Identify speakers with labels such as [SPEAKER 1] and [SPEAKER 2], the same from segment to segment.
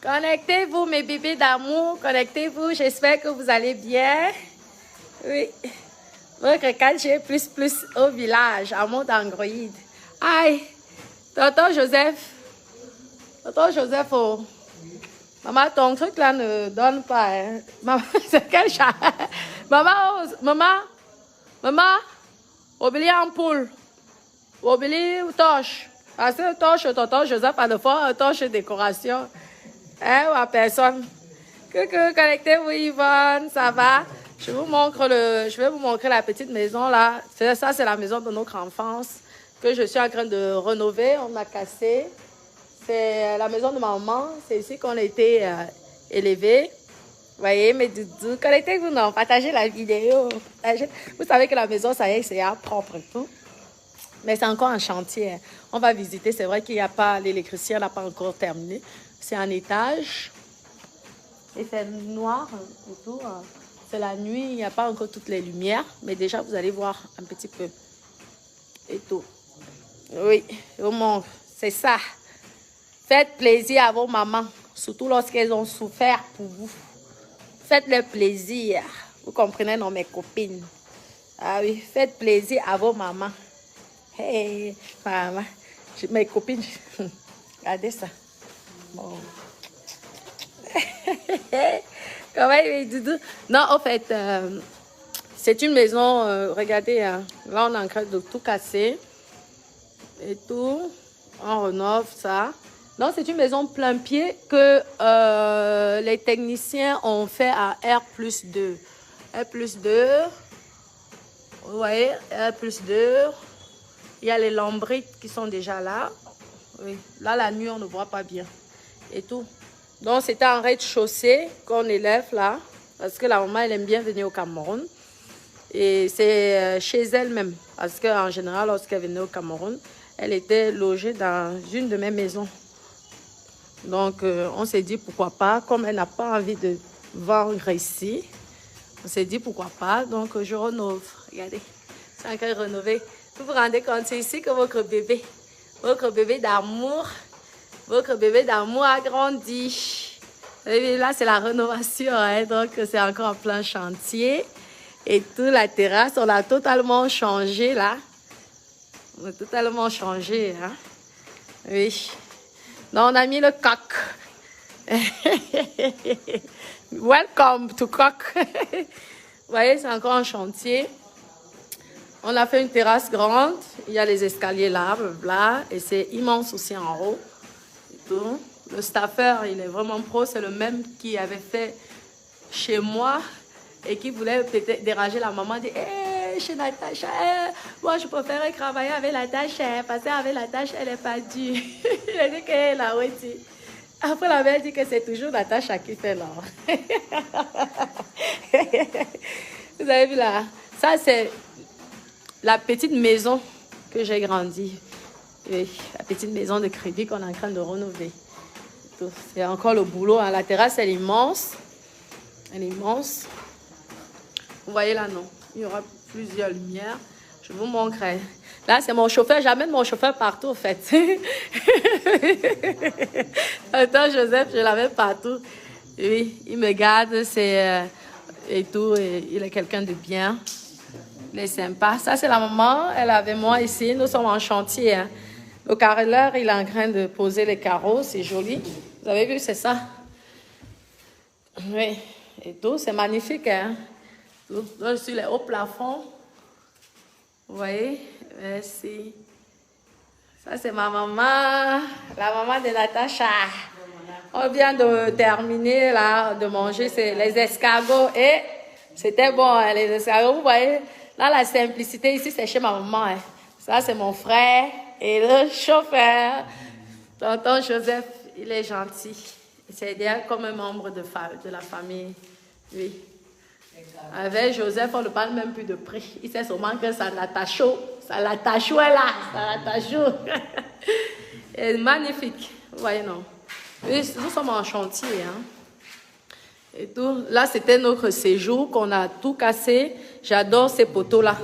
[SPEAKER 1] Connectez-vous, mes bébés d'amour. Connectez-vous. J'espère que vous allez bien. Oui. Votre 4G++ au village, en mode Android. Aïe. Tonton Joseph. Tonton Joseph, oh. Maman, ton truc là ne donne pas. Hein. Maman, c'est quel chat? Maman, oh, maman, oublie ampoule. Oublie torche. Parce que torche, tonton Joseph a de fois torche décoration. Hein, ou à personne. Coucou, connectez-vous Yvonne, ça va? Je vais vous montrer la petite maison là. Ça, c'est la maison de notre enfance que je suis en train de rénover. On a cassé. C'est la maison de maman. C'est ici qu'on a été élevés. Vous voyez, mes doudous. Connectez-vous, non? Partagez la vidéo. Vous savez que la maison, ça y est, c'est propre et tout. Mais c'est encore un chantier. On va visiter. C'est vrai qu'il n'y a pas, l'électricien n'a pas encore terminé. C'est un étage. Et c'est noir et tout. C'est la nuit. Il n'y a pas encore toutes les lumières. Mais déjà, vous allez voir un petit peu. Et tout. Oui, au monde. C'est ça. Faites plaisir à vos mamans. Surtout lorsqu'elles ont souffert pour vous. Faites-leur plaisir. Vous comprenez, non, mes copines? Ah oui, faites plaisir à vos mamans. Hey, maman. Mes copines. Regardez ça. Bon. Comment il est, doudou? Non, en fait, c'est une maison. Regardez, hein, là, on est en train de tout casser. Et tout. On rénove ça. Non, c'est une maison plein pied que les techniciens ont fait à R+2. R+2. Vous voyez, R+2. Il y a les lambriques qui sont déjà là. Oui. Là, la nuit, on ne voit pas bien. Et tout. Donc, c'était un rez-de-chaussée qu'on élève là. Parce que la maman, elle aime bien venir au Cameroun. Et c'est chez elle-même. Parce qu'en général, lorsqu'elle venait au Cameroun, elle était logée dans une de mes maisons. Donc, on s'est dit pourquoi pas. Comme elle n'a pas envie de vendre ici, on s'est dit pourquoi pas. Donc, je rénove. Regardez. C'est en train de rénover. Vous vous rendez compte, c'est ici que votre bébé d'amour a grandi. Et là, c'est la rénovation, hein, donc c'est encore en plein chantier. Et toute la terrasse, on a totalement changé, là. On a totalement changé, hein. Oui. Donc, on a mis le coq. Welcome to coq. Vous voyez, c'est encore un chantier. On a fait une terrasse grande. Il y a les escaliers là, blablabla. Et c'est immense aussi en haut. Et tout. Le staffeur, il est vraiment pro. C'est le même qui avait fait chez moi et qui voulait peut-être déranger la maman. Dit, hey, chez Natacha, moi je préférais travailler avec Natacha parce qu'avec Natacha, elle n'est pas dure. Il a dit qu'elle a dit. Après, la mère dit que c'est toujours Natacha qui fait l'or. Vous avez vu là? Ça, c'est la petite maison que j'ai grandi. Oui, la petite maison de crédit qu'on est en train de rénover. C'est encore le boulot. La terrasse, elle est immense. Elle est immense. Vous voyez là, non? Il y aura plusieurs lumières. Je vous montrerai. Là, c'est mon chauffeur. J'amène mon chauffeur partout, en fait. Attends, Joseph, je l'amène partout. Oui, il me garde. Et tout. Et il est quelqu'un de bien. Il est sympa. Ça, c'est la maman. Elle est avec moi ici. Nous sommes en chantier. Hein. Le carreleur, il est en train de poser les carreaux. C'est joli. Vous avez vu, c'est ça? Oui. Et tout, c'est magnifique. Hein? Tout, là, sur les hauts plafonds. Vous voyez? Merci. Ça, c'est ma maman. La maman de Natacha. On vient de terminer, là, de manger les escargots. Et c'était bon, hein, les escargots. Vous voyez? Là, la simplicité, ici, c'est chez ma maman. Hein. Ça, c'est mon frère et le chauffeur. Tonton Joseph, il est gentil. C'est d'ailleurs comme un membre de la famille. Oui. Avec Joseph, on ne parle même plus de prix. Il sait seulement que ça l'attache là. Ça l'attache. C'est magnifique. Vous voyez, non? Oui, nous sommes en chantier. Hein. Et tout. Là, c'était notre séjour qu'on a tout cassé. J'adore ces poteaux-là.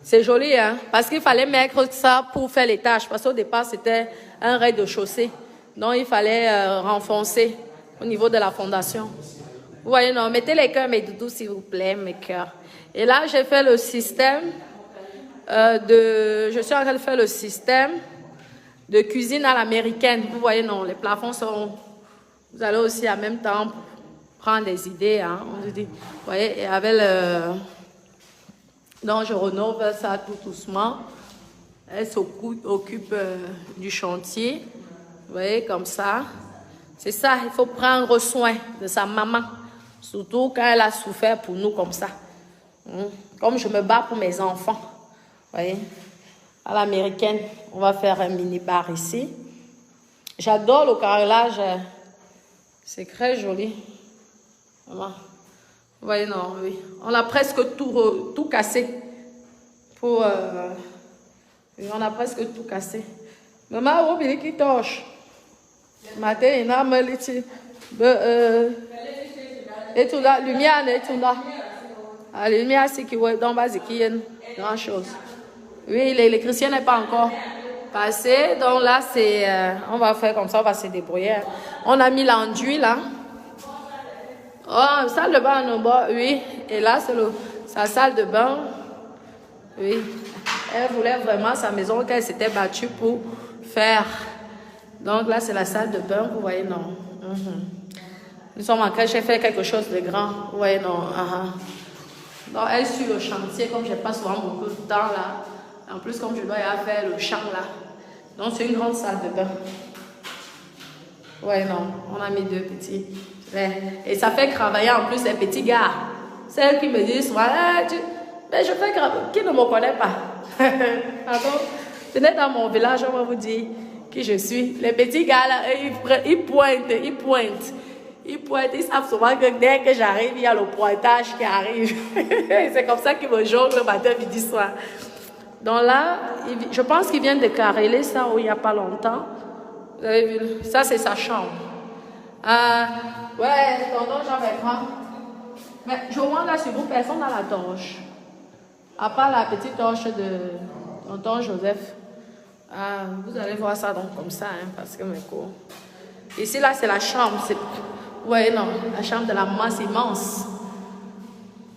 [SPEAKER 1] C'est joli, hein? Parce qu'il fallait mettre ça pour faire les tâches. Parce qu'au départ, c'était un rez-de-chaussée. Donc, il fallait renfoncer. au niveau de la fondation. Vous voyez, non, mettez les cœurs, mes doudous, s'il vous plaît, mes cœurs. Et là, j'ai fait le système je suis en train de faire le système de cuisine à l'américaine. Vous voyez, non, les plafonds sont... Vous allez aussi en même temps prendre des idées, hein, on dit. Vous voyez, et avec le... Donc, je rénove ça tout doucement. Elle s'occupe du chantier. Vous voyez, comme ça. C'est ça, il faut prendre soin de sa maman. Surtout quand elle a souffert pour nous comme ça. Comme je me bats pour mes enfants. Vous voyez, à l'américaine, on va faire un mini-bar ici. J'adore le carrelage. C'est très joli. Vraiment. Vous voyez, non, oui. On a presque tout cassé. Oui, on a presque tout cassé. Maman, vous voyez qui torche. Matin, il y a un petit... Et tout là, lumière, et tout là. La lumière, c'est qui est dans base qui est grand chose. Oui, l'électricien n'est pas encore passé. Donc là, c'est, on va faire comme ça, on va se débrouiller. On a mis l'enduit là. Oh, salle de bain en bas, oui. Et là, c'est sa salle de bain. Oui. Elle voulait vraiment sa maison qu'elle s'était battue pour faire. Donc là, c'est la salle de bain, vous voyez, non. Nous sommes en train de faire quelque chose de grand. Vous voyez, non. Donc, elle suit le chantier, comme je n'ai pas souvent beaucoup de temps là. En plus, comme je dois y aller faire le champ là. Donc, c'est une grande salle de bain. Ouais, non. On a mis 2 petits. Et ça fait travailler en plus les petits gars. Celles qui me disent souvent, mais je fais travailler. Qui ne me connaît pas? Pardon? Venez dans mon village, on va vous dire qui je suis. Les petits gars là, ils pointent. Ils savent souvent que dès que j'arrive, il y a le pointage qui arrive. C'est comme ça qu'ils me jonglent le matin, midi, soir. Donc là, je pense qu'ils viennent de carreler ça il n'y a pas longtemps. Vous avez vu? Ça, c'est sa chambre. Ouais, tonton Jean-Bertrand. Mais je vois là sur vous, personne n'a la torche. À part la petite torche de tonton Joseph. Vous allez voir ça donc comme ça, hein, parce que mes cours. Ici, là, c'est la chambre. Ouais, non, la chambre de la maman, c'est immense.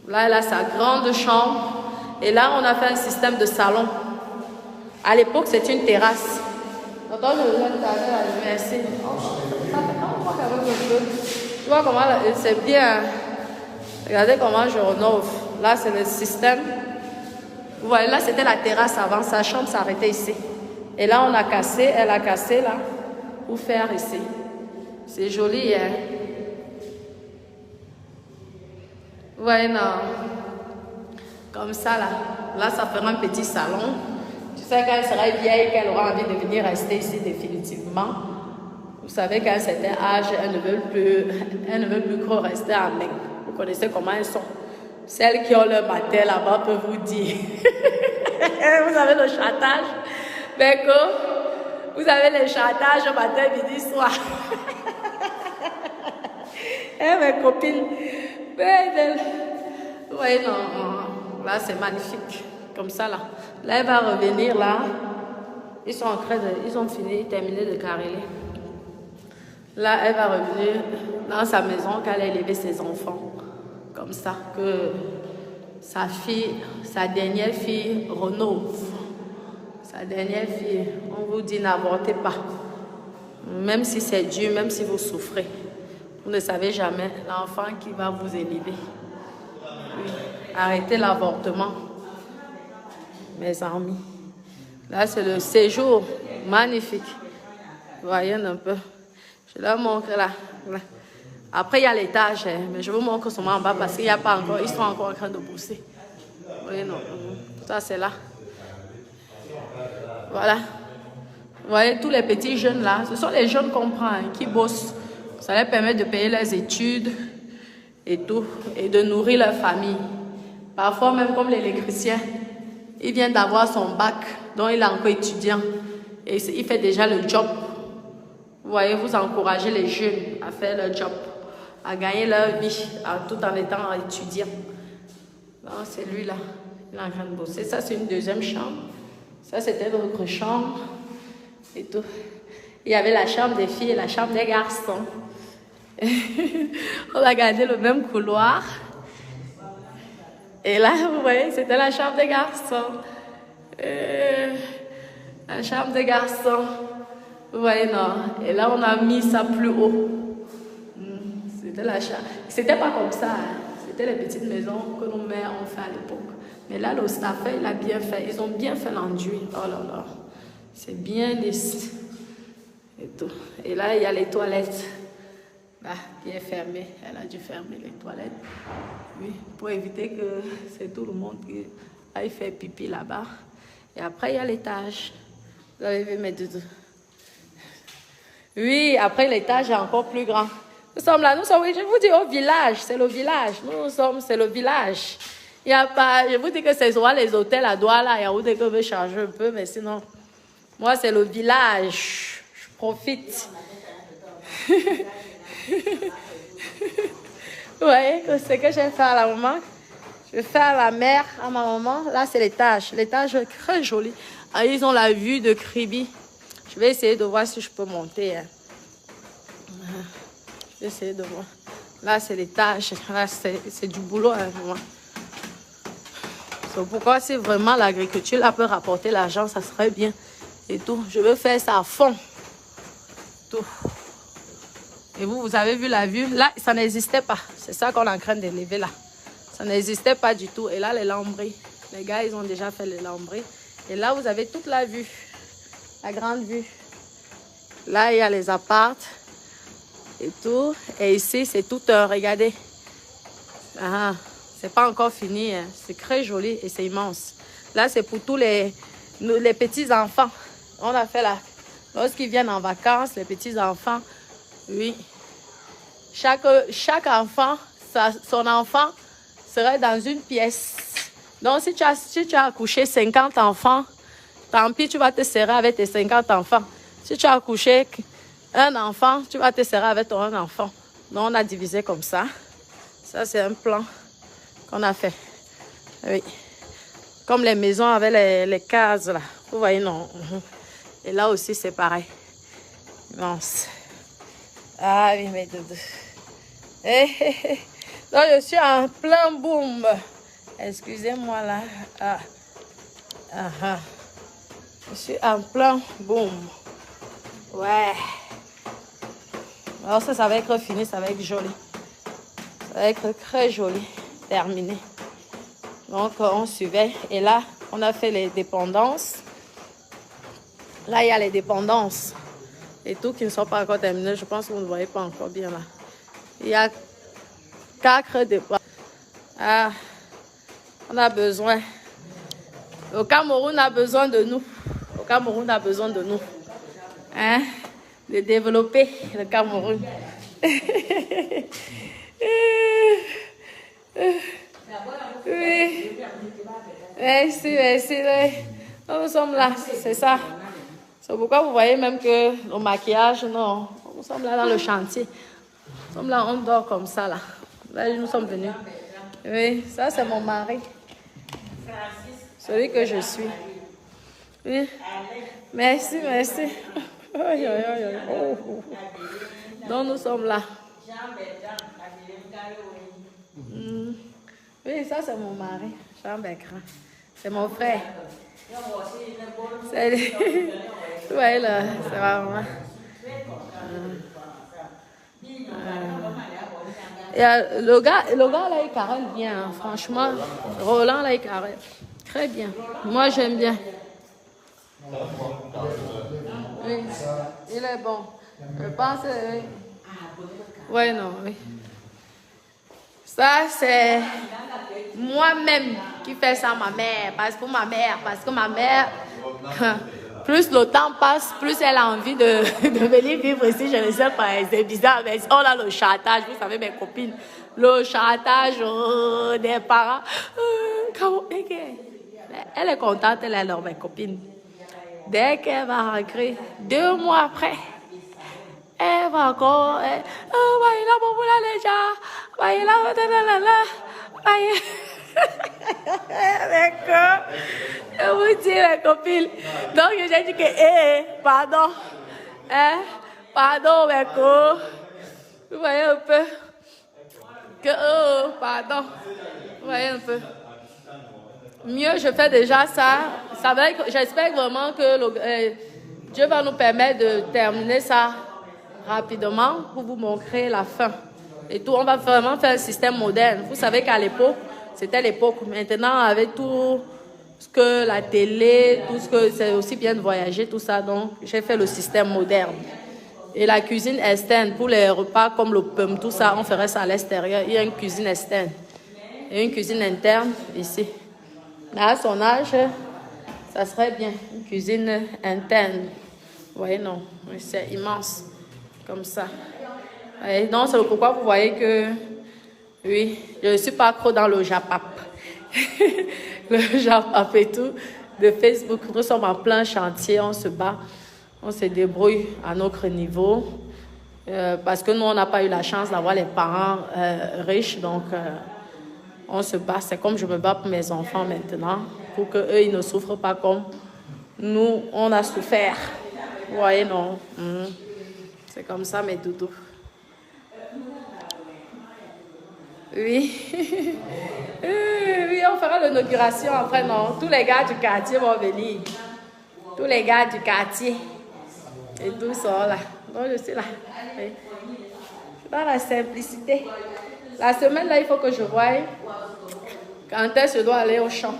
[SPEAKER 1] Là, elle a sa grande chambre. Et là, on a fait un système de salon. À l'époque, c'était une terrasse. Tonton Joseph, merci. Tu vois comment c'est bien. Regardez comment je rénove. Là, c'est le système. Vous voyez, là, c'était la terrasse avant. Sa chambre s'arrêtait ici. Et là, on a cassé. Elle a cassé là pour faire ici. C'est joli, hein? Vous voyez, non? Comme ça, là. Là, ça fera un petit salon. Tu sais, quand elle sera vieille, qu'elle aura envie de venir rester ici définitivement. Vous savez qu'à un certain âge, elles ne veulent plus trop rester à Meng. Vous connaissez comment elles sont. Celles qui ont leur matin là-bas peuvent vous dire. Vous avez le chantage. Mais que vous avez le chantage matin, midi, soir. Mes copines. Vous voyez, non. Là, c'est magnifique. Comme ça, là. Là, elle va revenir, là. Ils ont terminé de carreler. Là, elle va revenir dans sa maison quand elle a élevé ses enfants. Comme ça, que sa dernière fille renouve. Sa dernière fille, on vous dit n'avortez pas. Même si c'est dur, même si vous souffrez. Vous ne savez jamais l'enfant qui va vous élever. Oui. Arrêtez l'avortement, mes amis. Là, c'est le séjour magnifique. Voyez un peu. Je leur montre là. Après, il y a l'étage, mais je vous montre seulement en bas parce qu'il n'y a pas encore. Ils sont encore en train de pousser. Oui, non. Ça, c'est là. Voilà. Vous voyez, tous les petits jeunes là, ce sont les jeunes qu'on prend, qui bossent. Ça leur permet de payer leurs études et tout, et de nourrir leur famille. Parfois, même comme l'électricien, il vient d'avoir son bac, donc il est encore étudiant. Et il fait déjà le job. Vous voyez, vous encouragez les jeunes à faire leur job, à gagner leur vie, tout en étant étudiant. C'est lui là, il est en train de bosser. Ça, c'est une deuxième chambre. Ça, c'était notre chambre et tout. Il y avait la chambre des filles et la chambre des garçons. On va garder le même couloir. Et là, vous voyez, c'était la chambre des garçons. La chambre des garçons. Vous voyez, non. Et là, on a mis ça plus haut. C'était la chambre. C'était pas comme ça. Hein. C'était les petites maisons que nos mères ont fait à l'époque. Mais là, le staff, il a bien fait. Ils ont bien fait l'enduit. Oh là là. C'est bien lisse. Et tout. Et là, il y a les toilettes. Bah, bien fermé. Elle a dû fermer les toilettes. Oui, pour éviter que c'est tout le monde qui aille faire pipi là-bas. Et après, il y a l'étage. Vous avez vu mes doudous. Oui, après l'étage est encore plus grand. Nous sommes là, oui, je vous dis au village, c'est le village. C'est le village. Il n'y a pas, je vous dis que c'est soit les hôtels à Douala, il y a où que je veux changer un peu, mais sinon, moi c'est le village. Je profite. Vous voyez, c'est que je vais faire à la maman. Je vais faire à la mère, à ma maman. Là, c'est l'étage. L'étage est très joli. Ah, ils ont la vue de Kribi. Je vais essayer de voir si je peux monter. Hein. Je vais essayer de voir. Là, c'est l'étage. Là, c'est du boulot. Hein, c'est pourquoi si vraiment l'agriculture là peut rapporter l'argent, ça serait bien. Et tout. Je veux faire ça à fond. Tout. Et vous avez vu la vue? Là, ça n'existait pas. C'est ça qu'on est en train d'élever là. Ça n'existait pas du tout. Et là, les lambris. Les gars, ils ont déjà fait les lambris. Et là, vous avez toute la vue. La grande vue. Là, il y a les apparts. Et tout. Et ici, c'est tout, regardez. Ah, c'est pas encore fini. Hein. C'est très joli et c'est immense. Là, c'est pour tous les petits-enfants. On a fait là. Lorsqu'ils viennent en vacances, les petits-enfants, oui. Chaque enfant, son enfant serait dans une pièce. Donc, si tu as accouché 50 enfants, tant pis, tu vas te serrer avec tes 50 enfants. Si tu as accouché un enfant, tu vas te serrer avec ton enfant. Donc, on a divisé comme ça. Ça, c'est un plan qu'on a fait. Oui. Comme les maisons avec les cases, là. Vous voyez, non. Et là aussi, c'est pareil. Immense. Ah oui, mes doudous. Donc, je suis en plein boom. Excusez-moi, là. Je suis en plein boom. Ouais. Alors ça va être fini, ça va être joli. Ça va être très joli. Terminé. Donc, on suivait. Et là, on a fait les dépendances. Là, il y a les dépendances. Et tout qui ne sont pas encore terminés. Je pense que vous ne voyez pas encore bien là. Il y a 4 dépendances. Ah, on a besoin. Le Cameroun a besoin de nous. Le Cameroun a besoin de nous. Hein? De développer le Cameroun. Oui. Merci. Nous sommes là, c'est ça. C'est pourquoi vous voyez même que le maquillage, non. Nous sommes là dans le chantier. Nous sommes là, on dort comme ça là. Là, nous sommes venus. Oui, ça c'est mon mari. Celui que je suis. Oui. Merci. Donc nous sommes là. Oui, ça c'est mon mari. Jean Becran. C'est mon frère. C'est lui. Vous voyez là, c'est vraiment. Le gars là, il carrelle bien. Hein. Franchement, Roland là, il carrelle. Très bien. Moi, j'aime bien. Oui, il est bon. Je pense. Oui, non, oui. Ça, c'est moi-même qui fais ça à ma mère. Parce que ma mère, plus le temps passe, plus elle a envie de venir vivre ici. Je ne sais pas, c'est bizarre. Mais on a le chantage, vous savez, mes copines. Le chantage des parents. Elle est contente, elle est mes copines. Dès qu'elle va rentrer, 2 mois après, elle va encore. D'accord. Je vous dis, mes copines. Donc, j'ai dit que, pardon. Pardon, mes copines. Vous voyez peu. Mieux, je fais déjà ça. J'espère vraiment que Dieu va nous permettre de terminer ça rapidement pour vous montrer la fin. Et tout, on va vraiment faire un système moderne. Vous savez qu'à l'époque, c'était l'époque. Maintenant, avec tout ce que la télé, tout ce que c'est aussi bien de voyager, tout ça, donc j'ai fait le système moderne. Et la cuisine externe, pour les repas comme le pomme, tout ça, on ferait ça à l'extérieur. Il y a une cuisine externe et une cuisine interne ici. Mais à son âge, ça serait bien, une cuisine interne. Vous voyez, non, c'est immense, comme ça. Et donc, c'est pourquoi vous voyez que, oui, je ne suis pas trop dans le Japap. Le Japap et tout, de Facebook. Nous sommes en plein chantier, on se bat, on se débrouille à notre niveau. Parce que nous, on n'a pas eu la chance d'avoir les parents riches, donc on se bat. C'est comme je me bats pour mes enfants maintenant, pour qu'eux, ils ne souffrent pas comme nous, on a souffert. Vous voyez, non? C'est comme ça, mes doudous. Oui. Oui, on fera l'inauguration après, non? Tous les gars du quartier vont venir. Tous les gars du quartier. Et tous sont là. Donc, je suis là. Oui. Dans la simplicité. La semaine, là, il faut que je voie quand est-ce que je dois aller au champ.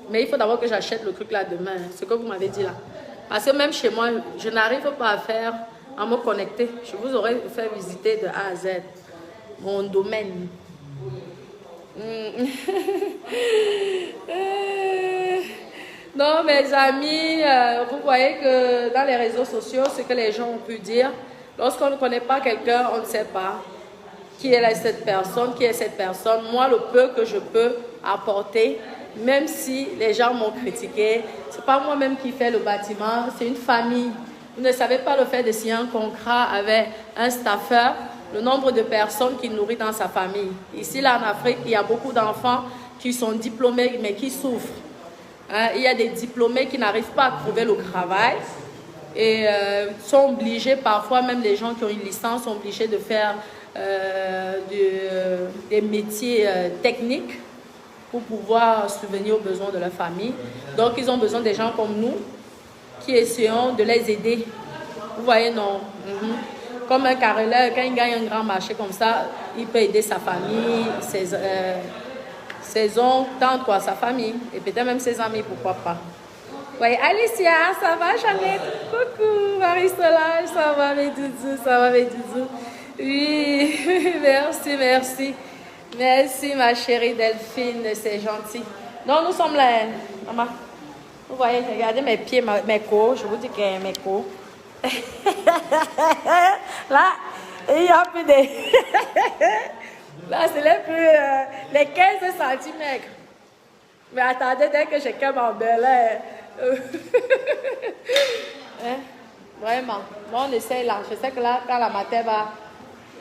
[SPEAKER 1] Mais il faut d'abord que j'achète le truc là demain. Ce que vous m'avez dit là. Parce que même chez moi, je n'arrive pas à me connecter. Je vous aurais fait visiter de A à Z mon domaine. Non, mes amis, vous voyez que dans les réseaux sociaux, ce que les gens ont pu dire, lorsqu'on ne connaît pas quelqu'un, on ne sait pas qui est cette personne, qui est cette personne. Moi, le peu que je peux apporter, même si les gens m'ont critiqué, ce n'est pas moi-même qui fais le bâtiment, c'est une famille. Vous ne savez pas le fait de signer un contrat avec un staffeur, le nombre de personnes qu'il nourrit dans sa famille. Ici, là, en Afrique, il y a beaucoup d'enfants qui sont diplômés, mais qui souffrent. Il y a des diplômés qui n'arrivent pas à trouver le travail et sont obligés, parfois même les gens qui ont une licence, sont obligés de faire des métiers techniques pour pouvoir subvenir aux besoins de leur famille. Donc, ils ont besoin des gens comme nous qui essayons de les aider. Vous voyez, non? Comme un carreleur, quand il gagne un grand marché comme ça, il peut aider sa famille, ses oncles, tantes, quoi, sa famille, et peut-être même ses amis, pourquoi pas. Oui, Alicia, ça va, Jeannette? Coucou, Marie-Solange, ça va, mes doudous, ça va, mes doudous? Oui, merci, merci. Merci, ma chérie Delphine, c'est gentil. Donc, nous sommes là, maman. Vous voyez, regardez mes pieds, mes côtes, je vous dis qu'il y a mes côtes. Là, il y a plus de... Là, c'est les 15 cm. Mais attendez, dès que j'ai qu'à m'emballer. Hein? Vraiment. Bon, on essaye là. Je sais que là, quand la matin va,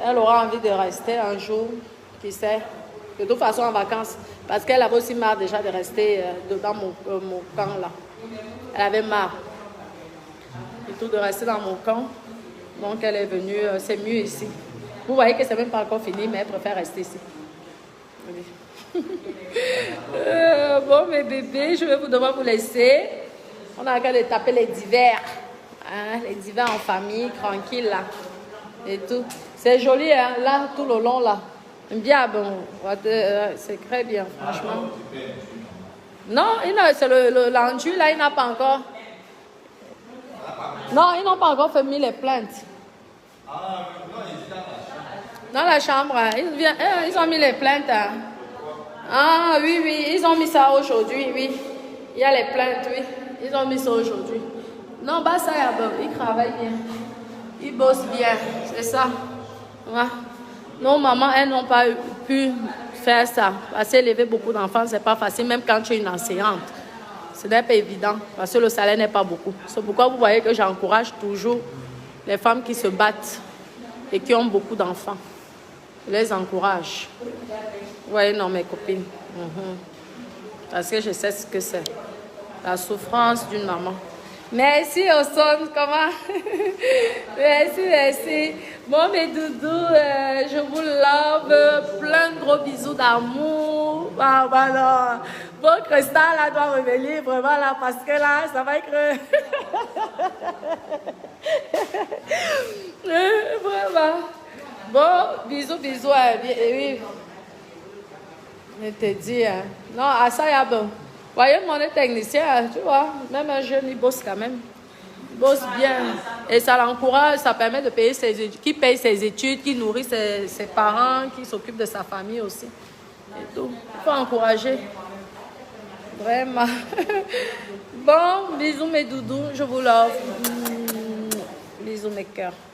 [SPEAKER 1] elle aura envie de rester un jour, qui sait. De toute façon, en vacances. Parce qu'elle avait aussi marre déjà de rester dans mon camp là. Elle avait marre. Et tout de rester dans mon camp. Donc, elle est venue. C'est mieux ici. Vous voyez que c'est même pas encore fini, mais elle préfère rester ici. Oui. Bon, mes bébés, je vais devoir vous laisser. On a qu'à de taper les divers. Hein, les divers en famille, tranquille là. Et tout. C'est joli, hein, là, tout le long là. Bien, bon. C'est très bien, franchement. Non, c'est l'enduit là, il n'a pas encore. Non, ils n'ont pas encore fait les plaintes. Dans la chambre, ils ont mis les plaintes. Ah oui, oui, ils ont mis ça aujourd'hui, oui. Il y a les plaintes, oui. Ils ont mis ça aujourd'hui. Non, bah ça, ils travaillent bien. Ils bossent bien, c'est ça. Ouais. Non, maman, elles n'ont pas pu faire ça. Parce qu'élever beaucoup d'enfants, c'est pas facile, même quand tu es une enseignante. Ce n'est pas évident, parce que le salaire n'est pas beaucoup. C'est pourquoi vous voyez que j'encourage toujours les femmes qui se battent et qui ont beaucoup d'enfants. Je les encourage. Vous voyez, non, mes copines. Parce que je sais ce que c'est. La souffrance d'une maman. Merci, Osson. Comment? Merci, merci. Bon, mes doudous, je vous lave plein de gros gros bisous d'amour. Ah, voilà. Bon, Cristal, là, doit revenir vraiment là, parce que là, ça va être... Vraiment. Bon, bisous, bisous. Oui. Je te dis, hein. Non, à ça, il y a bon. Voyez, mon technicien, tu vois, même un jeune, il bosse quand même. Il bosse bien. Et ça l'encourage, ça permet de payer ses études, qui paye ses études, qui nourrit ses parents, qui s'occupe de sa famille aussi. Et tout. Il faut encourager. Vraiment. Bon, bisous mes doudous, je vous love. Bisous mes cœurs.